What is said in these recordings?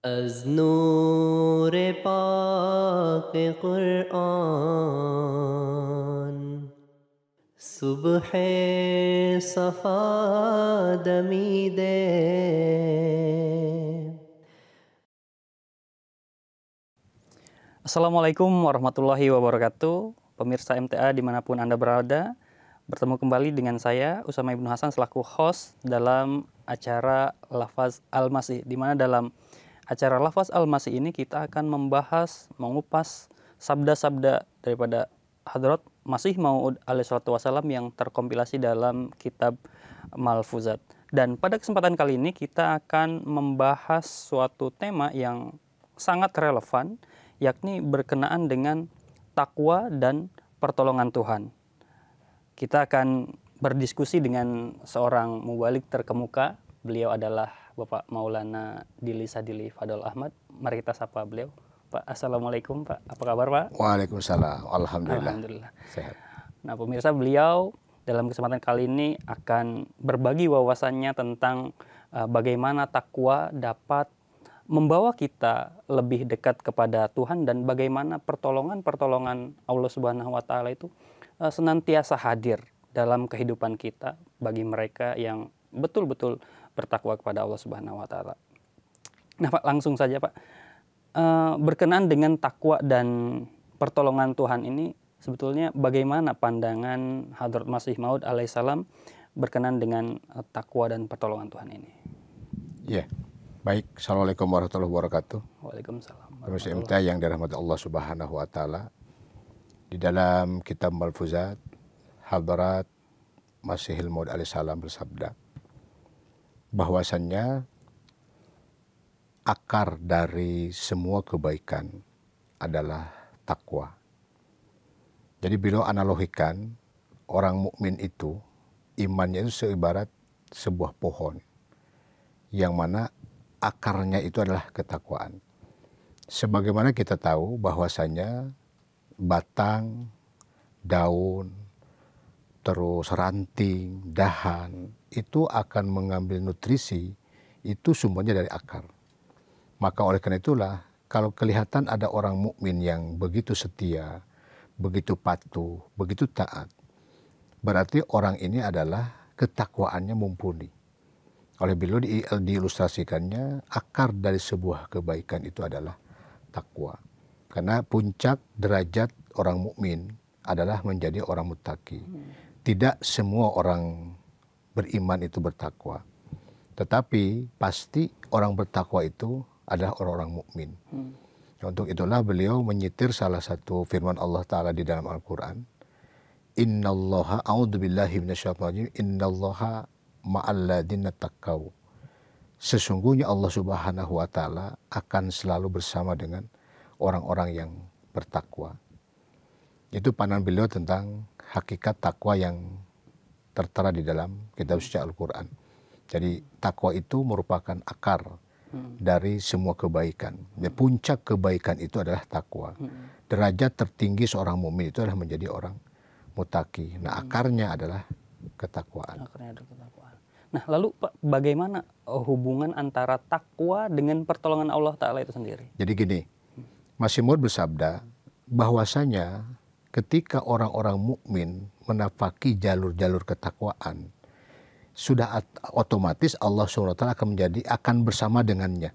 از نور پاک قرآن صبح صفا دمیده. Assalamualaikum warahmatullahi wabarakatuh. Pemirsa MTA dimanapun Anda berada, bertemu kembali dengan saya Usama Ibnu Hasan selaku host dalam acara Lafaz Al-Masih, di mana dalam acara Lafaz Al-Masih ini kita akan membahas, mengupas sabda-sabda daripada Hadrat Masih Maud alaihissalatu wassalam yang terkompilasi dalam kitab Malfuzat. Dan pada kesempatan kali ini kita akan membahas suatu tema yang sangat relevan, yakni berkenaan dengan takwa dan pertolongan Tuhan. Kita akan berdiskusi dengan seorang mubalik terkemuka. Beliau adalah Bapak Maulana Dili Sadili Fadol Ahmad. Mari kita sapa beliau. Pak, Assalamualaikum Pak. Apa kabar Pak? Waalaikumsalam. Alhamdulillah. Alhamdulillah. Sehat. Nah pemirsa, beliau dalam kesempatan kali ini akan berbagi wawasannya tentang bagaimana takwa dapat membawa kita lebih dekat kepada Tuhan dan bagaimana pertolongan Allah Subhanahu wa taala itu senantiasa hadir dalam kehidupan kita bagi mereka yang betul-betul bertakwa kepada Allah Subhanahu wa taala. Nah, Pak, langsung saja, Pak. Berkenaan dengan takwa dan pertolongan Tuhan ini, sebetulnya bagaimana pandangan Hadrat Masih Maud alaihissalam berkenaan dengan takwa dan pertolongan Tuhan ini? Ya. Baik, Assalamualaikum warahmatullahi wabarakatuh. Waalaikumsalam. Pemirsa MTA yang dirahmati Allah Subhanahu wa taala. Di dalam kitab Malfuzat, Hadrat Masihil Maud alaihissalam bersabda bahwasannya akar dari semua kebaikan adalah takwa. Jadi beliau analogikan orang mukmin itu, imannya itu seibarat sebuah pohon yang mana akarnya itu adalah ketakwaan. Sebagaimana kita tahu bahwasanya batang, daun, terus ranting, dahan itu akan mengambil nutrisi itu sumbernya dari akar. Maka oleh karena itulah kalau kelihatan ada orang mukmin yang begitu setia, begitu patuh, begitu taat, berarti orang ini adalah ketakwaannya mumpuni. Oleh beliau diilustrasikannya akar dari sebuah kebaikan itu adalah takwa. Karena puncak derajat orang mukmin adalah menjadi orang muttaqi. Tidak semua orang beriman itu bertakwa. Tetapi pasti orang bertakwa itu adalah orang-orang mukmin. Untuk itulah beliau menyitir salah satu firman Allah Ta'ala di dalam Al-Quran. Innallaha a'udzubillahi minasyaitonir rajim. Innallaha ma'alladina taqaw. Sesungguhnya Allah Subhanahu wa taala akan selalu bersama dengan orang-orang yang bertakwa. Itu pandangan beliau tentang hakikat takwa yang tertera di dalam kitab suci Al-Qur'an. Jadi takwa itu merupakan akar dari semua kebaikan. Dan puncak kebaikan itu adalah takwa. Derajat tertinggi seorang mukmin itu adalah menjadi orang muttaqi. Nah, akarnya adalah ketakwaan. Nah, lalu Pak, bagaimana hubungan antara takwa dengan pertolongan Allah Ta'ala itu sendiri? Jadi gini, Masih Maud bersabda bahwasanya ketika orang-orang mukmin menapaki jalur-jalur ketakwaan, sudah otomatis Allah SWT akan bersama dengannya.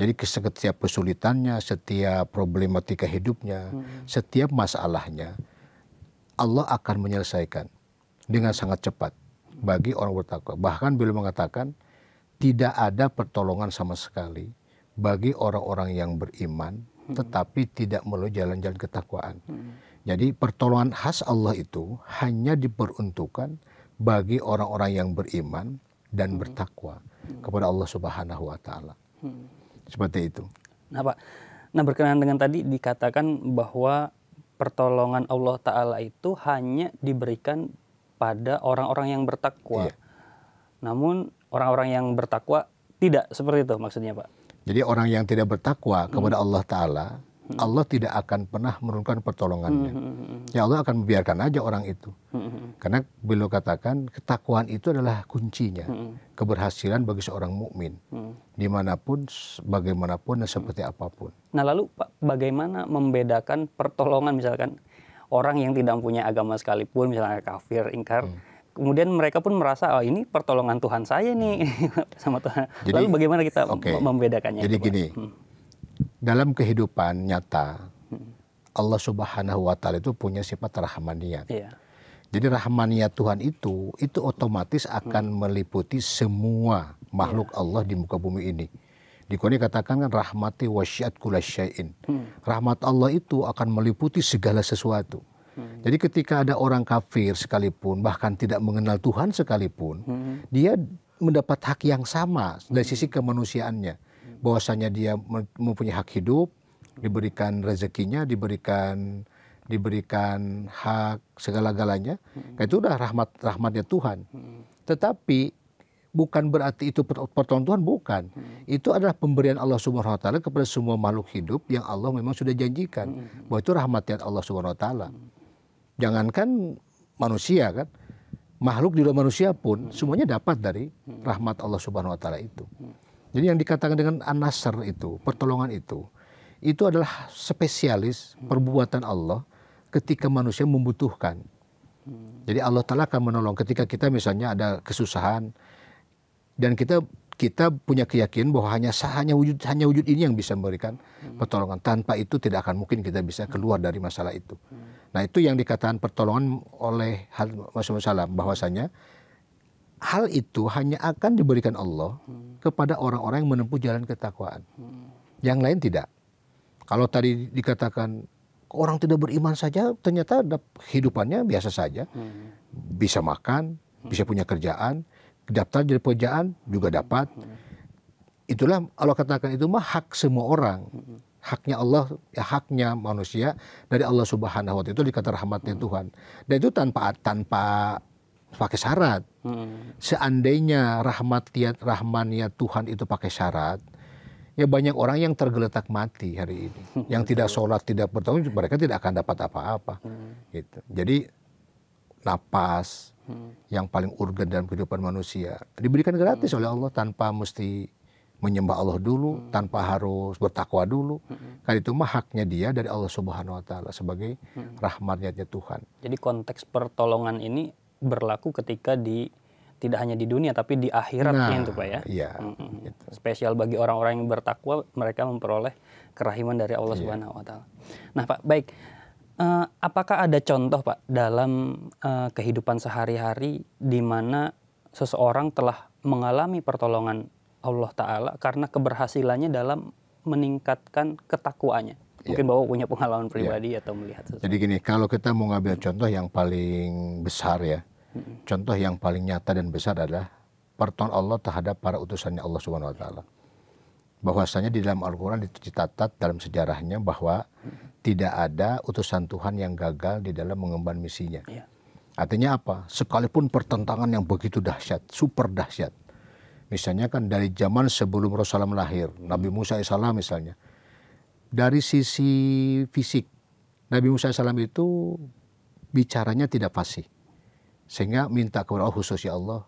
Jadi setiap kesulitannya, setiap problematika hidupnya, setiap masalahnya, Allah akan menyelesaikan dengan sangat cepat bagi orang bertakwa. Bahkan beliau mengatakan tidak ada pertolongan sama sekali bagi orang-orang yang beriman tetapi tidak melalui jalan-jalan ketakwaan. Jadi pertolongan khas Allah itu hanya diperuntukkan bagi orang-orang yang beriman dan bertakwa kepada Allah Subhanahu wa taala. Seperti itu. Nah, Pak. Nah, berkenaan dengan tadi dikatakan bahwa pertolongan Allah Ta'ala itu hanya diberikan pada orang-orang yang bertakwa. Iya. Namun orang-orang yang bertakwa tidak seperti itu maksudnya, Pak. Jadi orang yang tidak bertakwa kepada Allah Ta'ala Allah tidak akan pernah menurunkan pertolongannya. Ya Allah akan membiarkan aja orang itu. Karena beliau katakan ketakwaan itu adalah kuncinya. Keberhasilan bagi seorang mukmin. Dimanapun, bagaimanapun, dan seperti apapun. Nah lalu Pak, bagaimana membedakan pertolongan misalkan orang yang tidak punya agama sekalipun, misalnya kafir, ingkar, kemudian mereka pun merasa, oh ini pertolongan Tuhan saya nih sama Tuhan. Jadi, lalu bagaimana kita membedakannya? Jadi itu, gini, dalam kehidupan nyata, Allah Subhanahu wa Ta'ala itu punya sifat rahmaniyat. Iya. Jadi rahmaniyat Tuhan itu otomatis akan meliputi semua makhluk Allah di muka bumi ini. Di Quran dikatakan kan rahmati wasyiat kulasyai'in. Rahmat Allah itu akan meliputi segala sesuatu. Jadi ketika ada orang kafir sekalipun, bahkan tidak mengenal Tuhan sekalipun, dia mendapat hak yang sama dari sisi kemanusiaannya. Bahwasanya dia mempunyai hak hidup, diberikan rezekinya, diberikan hak segala-galanya. Itu udah rahmatnya Tuhan. Tetapi bukan berarti itu pertolongan Tuhan, bukan. Itu adalah pemberian Allah Subhanahu wa Ta'ala kepada semua makhluk hidup yang Allah memang sudah janjikan bahwa itu rahmatnya Allah Subhanahu wa Ta'ala. Jangankan manusia kan, makhluk di luar manusia pun semuanya dapat dari rahmat Allah Subhanahu wa Ta'ala itu. Jadi yang dikatakan dengan an-nasr itu, pertolongan itu adalah spesialis perbuatan Allah ketika manusia membutuhkan. Jadi Allah Ta'ala akan menolong ketika kita misalnya ada kesusahan dan kita punya keyakinan bahwa hanya wujud ini yang bisa memberikan pertolongan. Tanpa itu tidak akan mungkin kita bisa keluar dari masalah itu. Nah itu yang dikatakan pertolongan oleh Rasulullah SAW, bahwasanya hal itu hanya akan diberikan Allah kepada orang-orang yang menempuh jalan ketakwaan. Yang lain tidak. Kalau tadi dikatakan orang tidak beriman saja, ternyata kehidupannya biasa saja. Bisa makan, bisa punya kerjaan, daftar jadi pekerjaan juga dapat. Itulah Allah katakan itu mah hak semua orang. Haknya Allah, ya haknya manusia dari Allah Subhanahu wa Ta'ala, itu dikata rahmatnya Tuhan. Dan itu tanpa pakai syarat. Seandainya rahmaniyat Tuhan itu pakai syarat, ya banyak orang yang tergeletak mati hari ini. Yang tidak sholat, tidak bertanggung, mereka tidak akan dapat apa-apa. Gitu. Jadi napas yang paling urgen dalam kehidupan manusia diberikan gratis oleh Allah tanpa mesti menyembah Allah dulu, tanpa harus bertakwa dulu. Karena itu mah haknya dia dari Allah Subhanahu wa Ta'ala sebagai rahmatnya Tuhan. Jadi konteks pertolongan ini berlaku ketika tidak hanya di dunia tapi di akhiratnya itu Pak ya. Iya. Gitu. Spesial bagi orang-orang yang bertakwa, mereka memperoleh kerahiman dari Allah Subhanahu wa Ta'ala. Nah Pak, baik. Apakah ada contoh Pak dalam kehidupan sehari-hari di mana seseorang telah mengalami pertolongan Allah Ta'ala karena keberhasilannya dalam meningkatkan ketakwaannya? Mungkin Bapak punya pengalaman pribadi atau melihat sesuatu. Jadi gini, kalau kita mau ngambil contoh yang paling besar ya, contoh yang paling nyata dan besar adalah pertolongan Allah terhadap para utusannya Allah Subhanahu wa Ta'ala. Bahwasanya di dalam Al-Quran dicatat dalam sejarahnya bahwa tidak ada utusan Tuhan yang gagal di dalam mengemban misinya. Artinya apa? Sekalipun pertentangan yang begitu dahsyat, super dahsyat. Misalnya kan dari zaman sebelum Rasulullah lahir, Nabi Musa AS misalnya. Dari sisi fisik, Nabi Musa AS itu bicaranya tidak fasih. Sehingga minta kepada Allah khusus, ya Allah.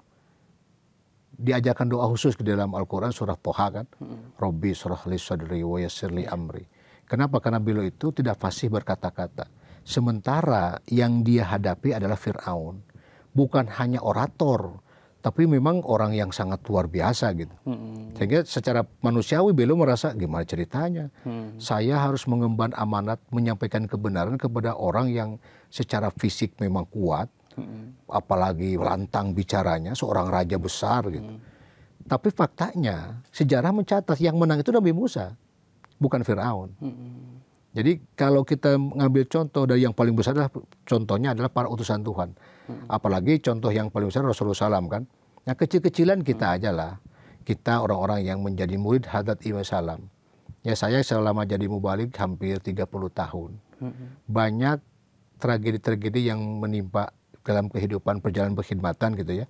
Diajarkan doa khusus ke dalam Al-Quran surah Toha kan. Rabbi shrah li sadri wa yassir li amri. Kenapa? Karena beliau itu tidak fasih berkata-kata. Sementara yang dia hadapi adalah Fir'aun. Bukan hanya orator, tapi memang orang yang sangat luar biasa gitu. Sehingga secara manusiawi beliau merasa gimana ceritanya. Saya harus mengemban amanat menyampaikan kebenaran kepada orang yang secara fisik memang kuat. Apalagi lantang bicaranya, seorang raja besar gitu. Tapi faktanya sejarah mencatat yang menang itu Nabi Musa, bukan Fir'aun. Jadi kalau kita ngambil contoh dari yang paling besar adalah contohnya adalah para utusan Tuhan. Apalagi contoh yang paling besar Rasulullah SAW kan. Nah kecil-kecilan kita aja lah. Kita orang-orang yang menjadi murid Hadrat Imam Salam. Ya saya selama jadi mubalik hampir 30 tahun. Banyak tragedi-tragedi yang menimpa dalam kehidupan perjalanan berkhidmatan gitu ya.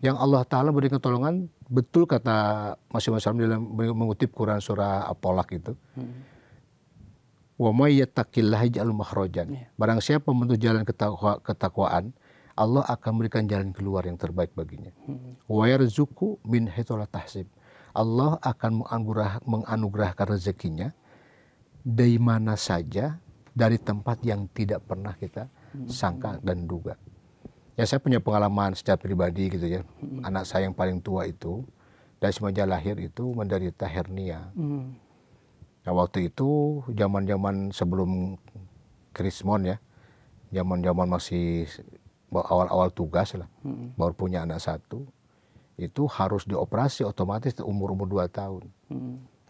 Yang Allah Ta'ala beri pertolongan, betul kata Mas Imam Salam dalam mengutip Quran surah At-Tolak itu. Wa may yattaqillaha yaj'al makhrajan. Barang siapa menempuh jalan ketakwaan, Allah akan memberikan jalan keluar yang terbaik baginya. Wa yarzuqhu min haitsu la tahsib. Allah akan menganugerahkan rezekinya dari mana saja, dari tempat yang tidak pernah kita sangka dan duga. Ya, saya punya pengalaman secara pribadi gitu ya. Anak saya yang paling tua itu dari semenjak lahir itu menderita hernia. Nah, waktu itu zaman-zaman sebelum Krismon ya, zaman-zaman masih awal-awal tugas lah, baru punya anak satu, itu harus dioperasi otomatis umur 2 tahun.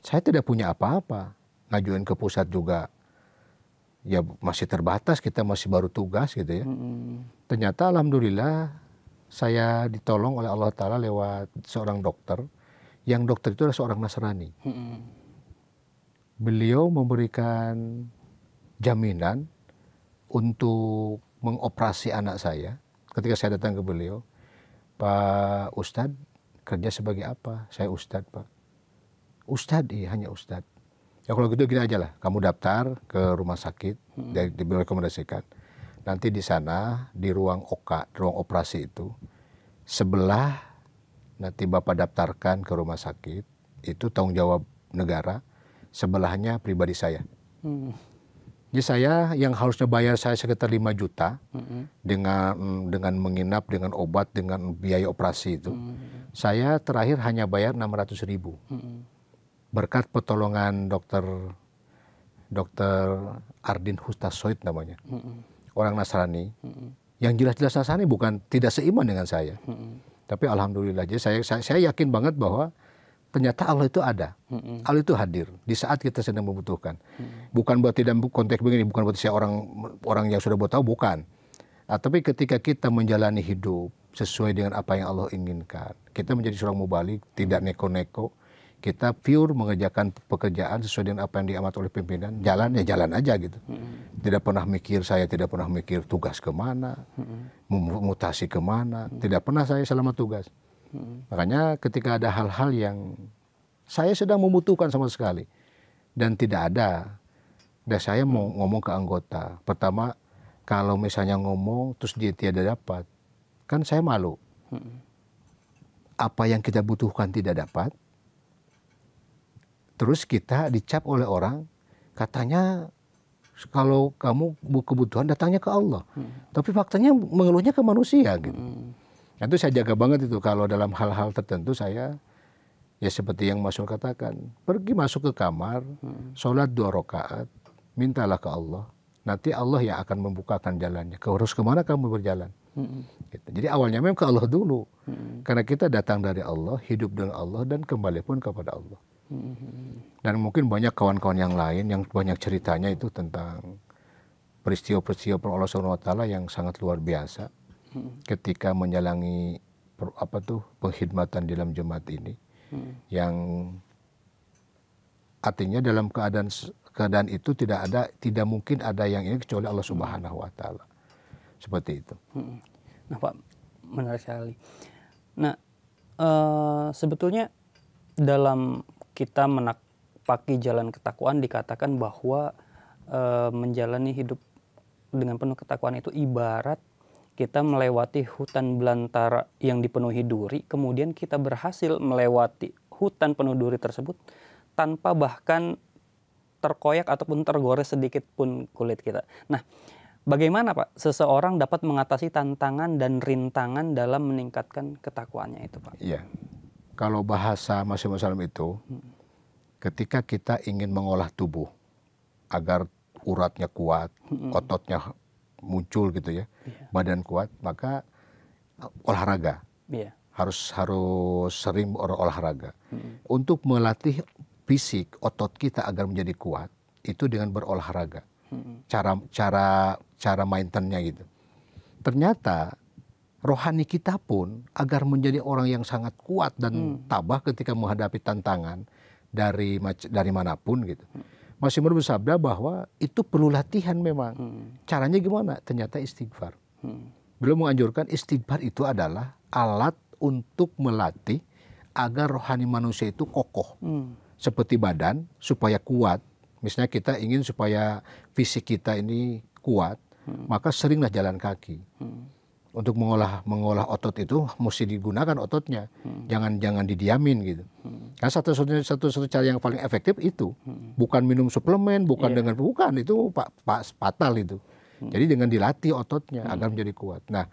Saya tidak punya apa-apa, ngajuin ke pusat juga, ya masih terbatas, kita masih baru tugas gitu ya. Ternyata alhamdulillah saya ditolong oleh Allah Ta'ala lewat seorang dokter, yang dokter itu adalah seorang Nasrani. Beliau memberikan jaminan untuk mengoperasi anak saya. Ketika saya datang ke beliau, Pak Ustadz kerja sebagai apa? Saya Ustadz, Pak. Ustadz, iya hanya Ustadz. Ya kalau gitu gini aja lah, kamu daftar ke rumah sakit, direkomendasikan. Nanti di sana, di ruang OK, ruang operasi itu, sebelah nanti Bapak daftarkan ke rumah sakit, itu tanggung jawab negara, sebelahnya pribadi saya. Jadi saya yang harusnya bayar saya sekitar 5 juta dengan menginap, dengan obat, dengan biaya operasi itu. Saya terakhir hanya bayar 600.000. Berkat pertolongan dokter Ardin Hustasoid namanya. Orang Nasrani. Yang jelas-jelas Nasrani, bukan tidak seiman dengan saya. Tapi alhamdulillah, jadi saya yakin banget bahwa ternyata Allah itu ada, Allah itu hadir di saat kita sedang membutuhkan. Bukan berarti dalam konteks begini, bukan berarti saya orang yang sudah tahu, bukan. Tapi ketika kita menjalani hidup sesuai dengan apa yang Allah inginkan, kita menjadi seorang mubalik, tidak neko-neko, kita pure mengerjakan pekerjaan sesuai dengan apa yang diamat oleh pimpinan, jalan ya jalan aja gitu. Tidak pernah mikir, saya tidak pernah mikir tugas kemana, mutasi kemana, tidak pernah saya selama tugas. Makanya ketika ada hal-hal yang saya sedang membutuhkan sama sekali dan tidak ada, dan saya mau ngomong ke anggota. Pertama, kalau misalnya ngomong terus dia tidak dapat, kan saya malu. Apa yang kita butuhkan tidak dapat, terus kita dicap oleh orang, katanya kalau kamu kebutuhan datangnya ke Allah, tapi faktanya mengeluhnya ke manusia gitu. Nah, itu saya jaga banget itu, kalau dalam hal-hal tertentu saya, ya seperti yang Mas Nur katakan, pergi masuk ke kamar, sholat 2 rakaat, mintalah ke Allah, nanti Allah yang akan membukakan jalannya, harus kemana kamu berjalan. Gitu. Jadi awalnya memang ke Allah dulu, karena kita datang dari Allah, hidup dengan Allah, dan kembali pun kepada Allah. Dan mungkin banyak kawan-kawan yang lain yang banyak ceritanya itu tentang peristiwa-peristiwa Allah SWT yang sangat luar biasa. Ketika menjalani pengkhidmatan di dalam jemaat ini, yang artinya dalam keadaan itu tidak mungkin ada yang ini kecuali Allah Subhanahu Wa Taala, seperti itu. Nah Pak, menarik sekali. Nah sebetulnya dalam kita menapaki jalan ketakwaan dikatakan bahwa menjalani hidup dengan penuh ketakwaan itu ibarat kita melewati hutan belantara yang dipenuhi duri, kemudian kita berhasil melewati hutan penuh duri tersebut tanpa bahkan terkoyak ataupun tergores sedikit pun kulit kita. Nah, bagaimana Pak seseorang dapat mengatasi tantangan dan rintangan dalam meningkatkan ketakwaannya itu Pak? Iya, kalau bahasa Masih Muslim itu, ketika kita ingin mengolah tubuh agar uratnya kuat, ototnya muncul gitu ya, badan kuat, maka olahraga. Harus sering olahraga. Untuk melatih fisik otot kita agar menjadi kuat, itu dengan berolahraga. Cara maintenance-nya gitu. Ternyata rohani kita pun agar menjadi orang yang sangat kuat dan tabah ketika menghadapi tantangan dari manapun gitu. Masih bersabda bahwa itu perlu latihan memang. Caranya gimana? Ternyata istighfar. Beliau menganjurkan istighfar itu adalah alat untuk melatih agar rohani manusia itu kokoh. Seperti badan supaya kuat, Misalnya kita ingin supaya fisik kita ini kuat, maka seringlah jalan kaki. Untuk mengolah otot itu mesti digunakan ototnya, jangan didiamin gitu. Karena satu cara yang paling efektif itu bukan minum suplemen, bukan bukan itu fatal itu. Jadi dengan dilatih ototnya agar menjadi kuat. Nah,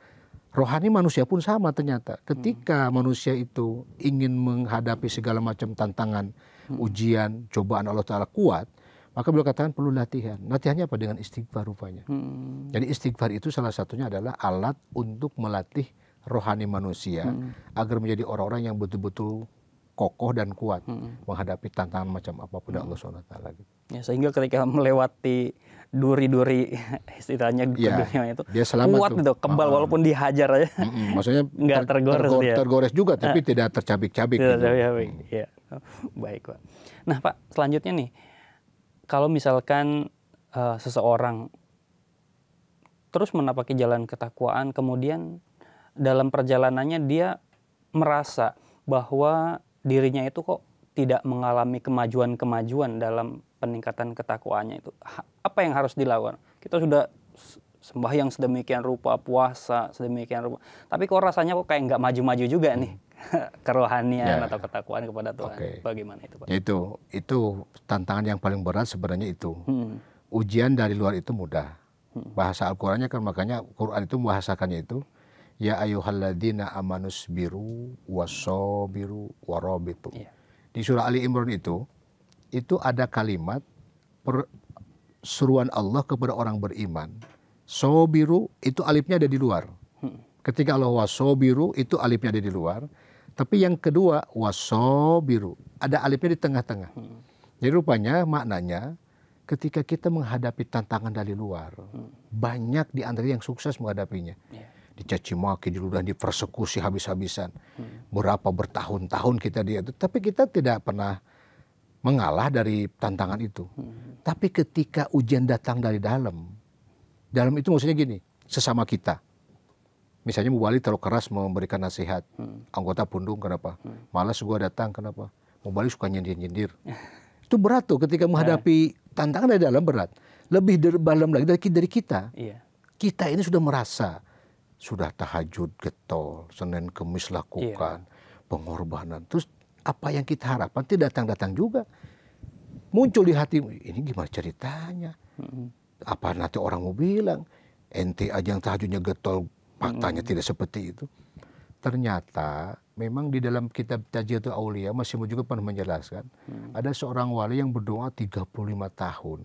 rohani manusia pun sama ternyata. Ketika manusia itu ingin menghadapi segala macam tantangan, ujian, cobaan Allah Ta'ala kuat, maka beliau katakan perlu latihan. Latihannya apa? Dengan istighfar rupanya. Jadi istighfar itu salah satunya adalah alat untuk melatih rohani manusia agar menjadi orang-orang yang betul-betul kokoh dan kuat menghadapi tantangan macam apapun Allah SWT. Gitu. Ya, sehingga ketika melewati duri-duri istilahnya dunia itu dia selamat kuat gitu, kebal walaupun dihajar aja. Maksudnya nggak tergores juga, tapi tidak tercabik-cabik. Gitu. Ya. Baik, Pak. Nah, Pak, selanjutnya nih, kalau misalkan seseorang terus menapaki jalan ketakwaan, kemudian dalam perjalanannya dia merasa bahwa dirinya itu kok tidak mengalami kemajuan-kemajuan dalam peningkatan ketakwaannya itu, apa yang harus dilakukan? Kita sudah sembahyang sedemikian rupa, puasa sedemikian rupa, tapi kok rasanya kok kayak nggak maju-maju juga nih kerohanian atau ketakwaan kepada Tuhan. Bagaimana itu, Pak? Itu tantangan yang paling berat sebenarnya itu. Ujian dari luar itu mudah. Bahasa Al-Qur'annya kan, makanya Quran itu membahasakannya itu ya ayyuhalladzina amanus biru wasobiru warabitu. Di surah Ali Imran itu ada kalimat seruan Allah kepada orang beriman. Sobiru itu alifnya ada di luar. Ketika Allah wasobiru itu alifnya ada di luar. Tapi yang kedua wasobiru ada alifnya di tengah-tengah. Jadi rupanya maknanya ketika kita menghadapi tantangan dari luar, banyak di antara yang sukses menghadapinya. Dicaci maki, diludah, dipersekusi habis-habisan. Berapa bertahun-tahun kita dia itu, tapi kita tidak pernah mengalah dari tantangan itu. Tapi ketika ujian datang dari dalam itu maksudnya gini, sesama kita. Misalnya Mubalik terlalu keras memberikan nasihat, anggota pundung kenapa? Malas gua datang kenapa? Mubalik suka nyindir-nyindir. Itu berat tuh ketika menghadapi tantangan dari dalam, berat. Lebih dalam lagi dari kita. Kita ini sudah merasa, sudah tahajud getol, Senin Kemis lakukan, pengorbanan. Terus apa yang kita harapkan tidak datang-datang juga. Muncul di hati, ini gimana ceritanya? Apa nanti orang mau bilang, ente aja yang tahajudnya getol, faktanya tidak seperti itu. Ternyata memang di dalam kitab Tajiyatul Aulia Masih juga pernah menjelaskan, ada seorang wali yang berdoa 35 tahun.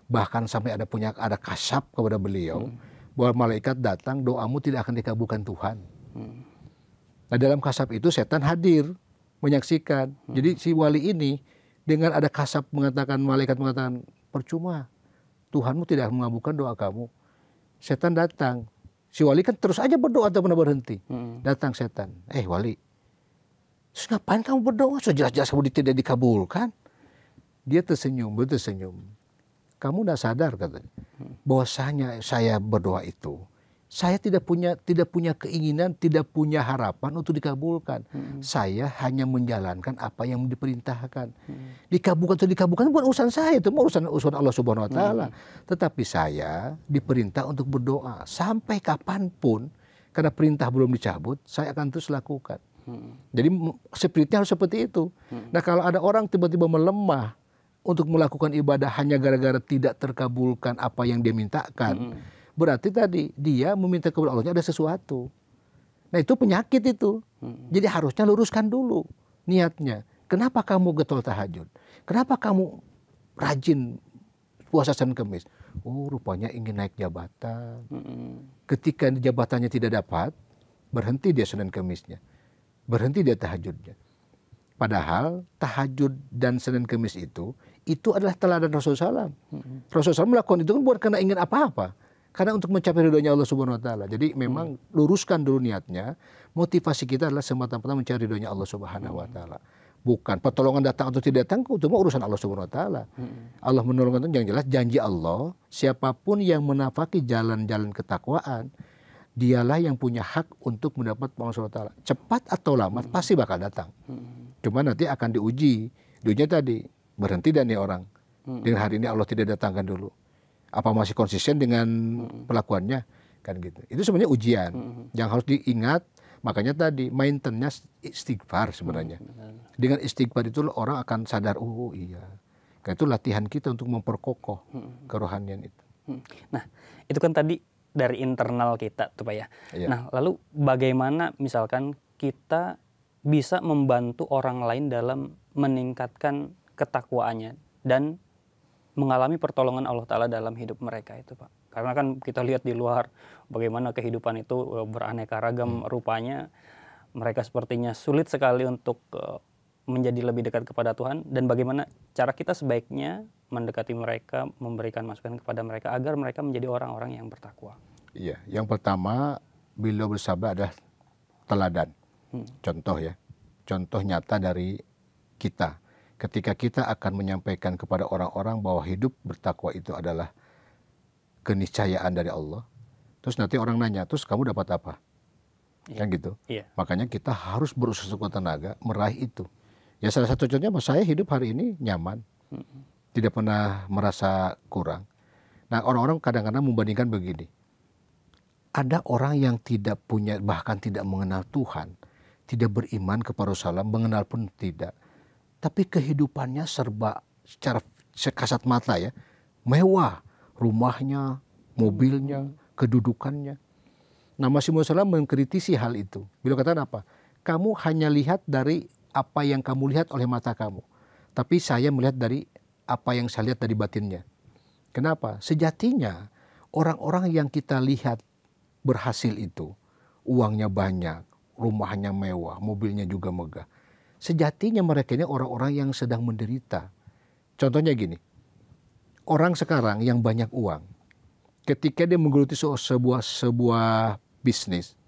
Bahkan sampai ada kasab kepada beliau, bahwa malaikat datang, doamu tidak akan dikabulkan Tuhan. Nah dalam kasab itu setan hadir menyaksikan. Jadi si wali ini dengan ada kasab malaikat mengatakan, percuma, Tuhanmu tidak akan mengabulkan doa kamu. Setan datang. Si wali kan terus aja berdoa, tak pernah berhenti. Datang setan. Wali, terus ngapain kamu berdoa? Sudah jelas-jelas kamu tidak dikabulkan. Dia tersenyum. Kamu tidak sadar katanya, bahwasanya saya berdoa itu, saya tidak punya keinginan, tidak punya harapan untuk dikabulkan. Saya hanya menjalankan apa yang diperintahkan. Dikabulkan atau dikabulkan bukan urusan saya, itu urusan Allah Subhanahu Wa Taala. Tetapi saya diperintah untuk berdoa sampai kapanpun, karena perintah belum dicabut, saya akan terus lakukan. Jadi spiritnya harus seperti itu. Nah kalau ada orang tiba-tiba melemah untuk melakukan ibadah hanya gara-gara tidak terkabulkan apa yang dia mintakan, berarti tadi dia meminta kepada Allah ada sesuatu. Nah itu penyakit itu. Jadi harusnya luruskan dulu niatnya. Kenapa kamu getol tahajud? Kenapa kamu rajin puasa Senin Kemis? Oh rupanya ingin naik jabatan. Ketika jabatannya tidak dapat, berhenti dia Senin Kemisnya. Berhenti dia tahajudnya. Padahal tahajud dan Senin Kemis itu adalah teladan Rasulullah SAW. Rasulullah SAW melakukan itu kan bukan karena ingin apa-apa. Karena untuk mencapai ridhonya Allah Subhanahu Wa Taala. Jadi memang luruskan dulu niatnya. Motivasi kita adalah semata-mata mencari ridhonya Allah Subhanahu Wa Taala. Bukan pertolongan datang atau tidak datang, itu mah urusan Allah Subhanahu Wa Taala. Allah menolong itu yang jelas janji Allah. Siapapun yang menapaki jalan-jalan ketakwaan, dialah yang punya hak untuk mendapat Allah Subhanahu Wa Taala. Cepat atau lambat pasti bakal datang. Cuma nanti akan diuji. Diujinya tadi berhenti dan nih orang Dengan hari ini Allah tidak datangkan dulu. Apa masih konsisten dengan pelakuannya? Kan gitu. Itu sebenarnya ujian yang harus diingat. Makanya tadi maintenance istighfar sebenarnya. Dengan istighfar itu orang akan sadar, oh iya. Karena itu latihan kita untuk memperkokoh kerohanian itu. Nah, itu kan tadi dari internal kita tuh Pak ya. Iya. Nah, lalu bagaimana misalkan kita bisa membantu orang lain dalam meningkatkan ketakwaannya dan mengalami pertolongan Allah Ta'ala dalam hidup mereka itu Pak. Karena kan kita lihat di luar bagaimana kehidupan itu beraneka ragam rupanya. Mereka sepertinya sulit sekali untuk menjadi lebih dekat kepada Tuhan. Dan bagaimana cara kita sebaiknya mendekati mereka, memberikan masukan kepada mereka agar mereka menjadi orang-orang yang bertakwa. Iya, yang pertama beliau bersabda adalah teladan. Contoh ya, contoh nyata dari kita. Ketika kita akan menyampaikan kepada orang-orang bahwa hidup bertakwa itu adalah keniscayaan dari Allah. Terus nanti orang nanya, terus kamu dapat apa? Kan gitu. Iya. Makanya kita harus berusaha sekuat tenaga meraih itu. Ya salah satu contohnya saya hidup hari ini nyaman. Tidak pernah merasa kurang. Nah orang-orang kadang-kadang membandingkan begini. Ada orang yang tidak punya, bahkan tidak mengenal Tuhan. Tidak beriman kepada Rasulullah, mengenal pun tidak. Tapi kehidupannya serba secara sekasat mata ya. Mewah. Rumahnya, mobilnya, kedudukannya. Nah Masih Maud mengkritisi hal itu. Beliau katakan apa? Kamu hanya lihat dari apa yang kamu lihat oleh mata kamu. Tapi saya melihat dari apa yang saya lihat dari batinnya. Kenapa? Sejatinya orang-orang yang kita lihat berhasil itu, uangnya banyak, rumahnya mewah, mobilnya juga megah. Sejatinya mereka ini orang-orang yang sedang menderita. Contohnya gini, orang sekarang yang banyak uang, ketika dia menggeluti sebuah bisnis,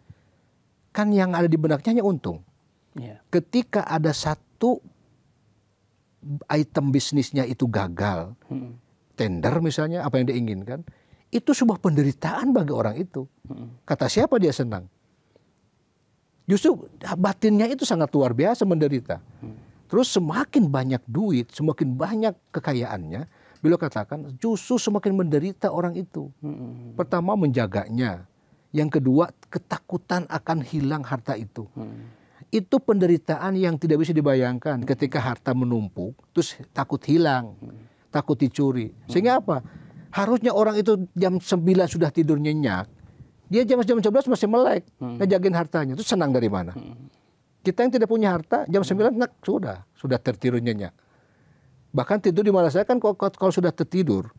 kan yang ada di benaknya hanya untung. Iya. Ketika ada satu item bisnisnya itu gagal, tender misalnya, apa yang dia inginkan, itu sebuah penderitaan bagi orang itu. Kata siapa dia senang? Justru batinnya itu sangat luar biasa menderita. Terus semakin banyak duit, semakin banyak kekayaannya, beliau katakan justru semakin menderita orang itu. Pertama menjaganya, yang kedua ketakutan akan hilang harta itu. Itu penderitaan yang tidak bisa dibayangkan ketika harta menumpuk, terus takut hilang, takut dicuri. Sehingga apa? Harusnya orang itu jam 9 sudah tidur nyenyak, dia jam 11 masih melek, ngejagain hartanya. Itu senang dari mana? Kita yang tidak punya harta, jam 9 sudah tertidur nyenyak. Bahkan tidur di mana saya kan kalau sudah tertidur,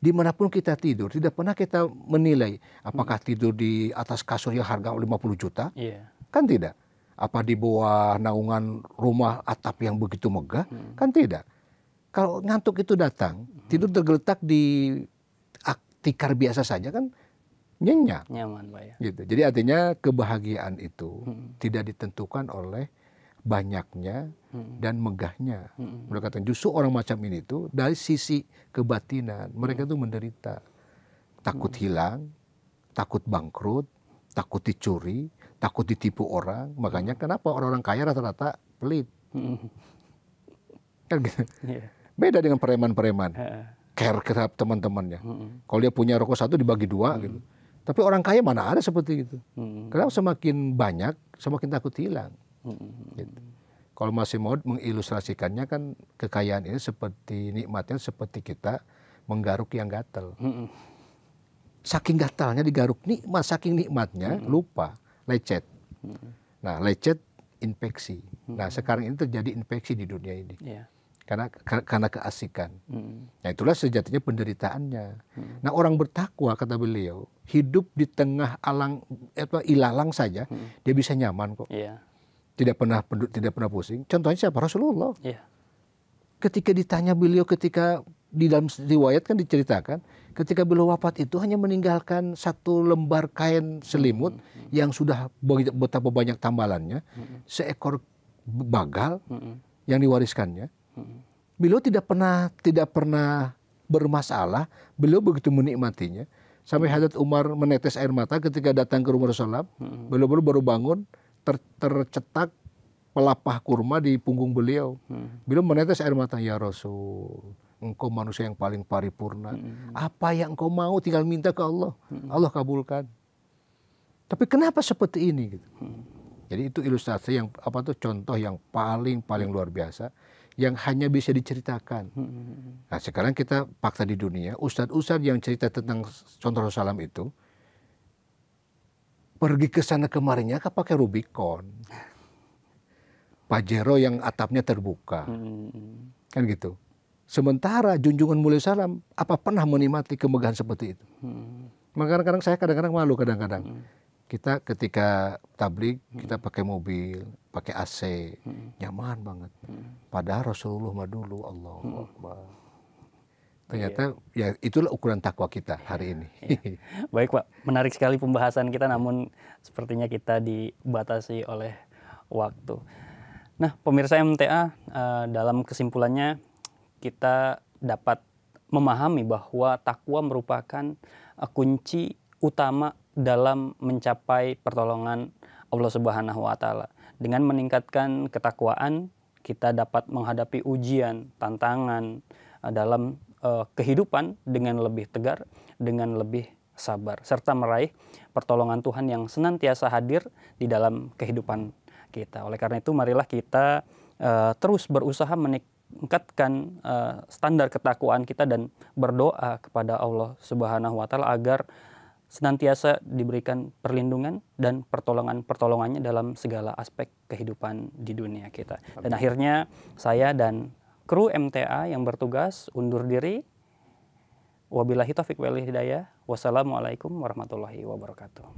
dimanapun kita tidur, tidak pernah kita menilai apakah tidur di atas kasur yang harga 50 juta, kan tidak. Apa di bawah naungan rumah atap yang begitu megah, kan tidak. Kalau ngantuk itu datang, tidur tergeletak di tikar biasa saja kan nyenyak. Nyaman Pak ya. Gitu. Jadi artinya kebahagiaan itu tidak ditentukan oleh banyaknya dan megahnya. Mereka katakan justru orang macam ini tuh dari sisi kebatinan mereka tuh menderita, takut hilang, takut bangkrut, takut dicuri, takut ditipu orang. Makanya kenapa orang-orang kaya rata-rata pelit? Kan gitu. Beda dengan preman-preman, care terhadap teman-temannya. Kalau dia punya rokok satu dibagi dua gitu. Tapi orang kaya mana ada seperti itu. Karena semakin banyak, semakin takut hilang. Gitu. Kalau Masih Maud mengilustrasikannya kan kekayaan ini seperti nikmatnya seperti kita menggaruk yang gatal. Saking gatalnya digaruk nikmat, saking nikmatnya lupa, lecet. Nah lecet infeksi. Nah sekarang ini terjadi infeksi di dunia ini. Karena keasikan. Nah itulah sejatinya penderitaannya. Nah orang bertakwa kata beliau hidup di tengah ilalang saja dia bisa nyaman kok. Tidak pernah pusing. Contohnya siapa? Rasulullah. Ketika ditanya beliau, ketika di dalam riwayat kan diceritakan, ketika beliau wafat itu hanya meninggalkan satu lembar kain selimut yang sudah betapa banyak tambalannya, seekor bagal yang diwariskannya. Beliau tidak pernah bermasalah. Beliau begitu menikmatinya sampai Hadrat Umar menetes air mata ketika datang ke rumah Rasulullah. Beliau baru bangun, tercetak pelapah kurma di punggung beliau. Beliau menetes air mata, ya Rasul, engkau manusia yang paling paripurna. Apa yang engkau mau tinggal minta ke Allah, Allah kabulkan. Tapi kenapa seperti ini? Gitu. Jadi itu ilustrasi yang contoh yang paling luar biasa yang hanya bisa diceritakan. Nah sekarang kita fakta di dunia, ustadz-ustadz yang cerita tentang contoh Rasulullah itu pergi ke sana kemarinya pakai Rubicon, Pajero yang atapnya terbuka, kan gitu. Sementara junjungan mulia salam apa pernah menikmati kemegahan seperti itu? Maka kadang-kadang saya malu kadang-kadang. Kita ketika tabligh kita pakai mobil, pakai AC, nyaman banget. Padahal Rasulullah mah dulu, Allahu Akbar. Ternyata ya itulah ukuran takwa kita hari ini. Baik Pak, menarik sekali pembahasan kita, namun sepertinya kita dibatasi oleh waktu. Nah pemirsa MTA, dalam kesimpulannya kita dapat memahami bahwa takwa merupakan kunci utama dalam mencapai pertolongan Allah Subhanahu wa Ta'ala. Dengan meningkatkan ketakwaan, kita dapat menghadapi ujian, tantangan dalam kehidupan dengan lebih tegar, dengan lebih sabar, serta meraih pertolongan Tuhan yang senantiasa hadir di dalam kehidupan kita. Oleh karena itu, marilah kita terus berusaha meningkatkan standar ketakwaan kita dan berdoa kepada Allah Subhanahu wa Ta'ala agar senantiasa diberikan perlindungan dan pertolongannya dalam segala aspek kehidupan di dunia kita. Dan akhirnya saya dan kru MTA yang bertugas undur diri. Wabillahi taufiq wal hidayah. Wassalamualaikum warahmatullahi wabarakatuh.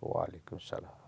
Waalaikumsalam.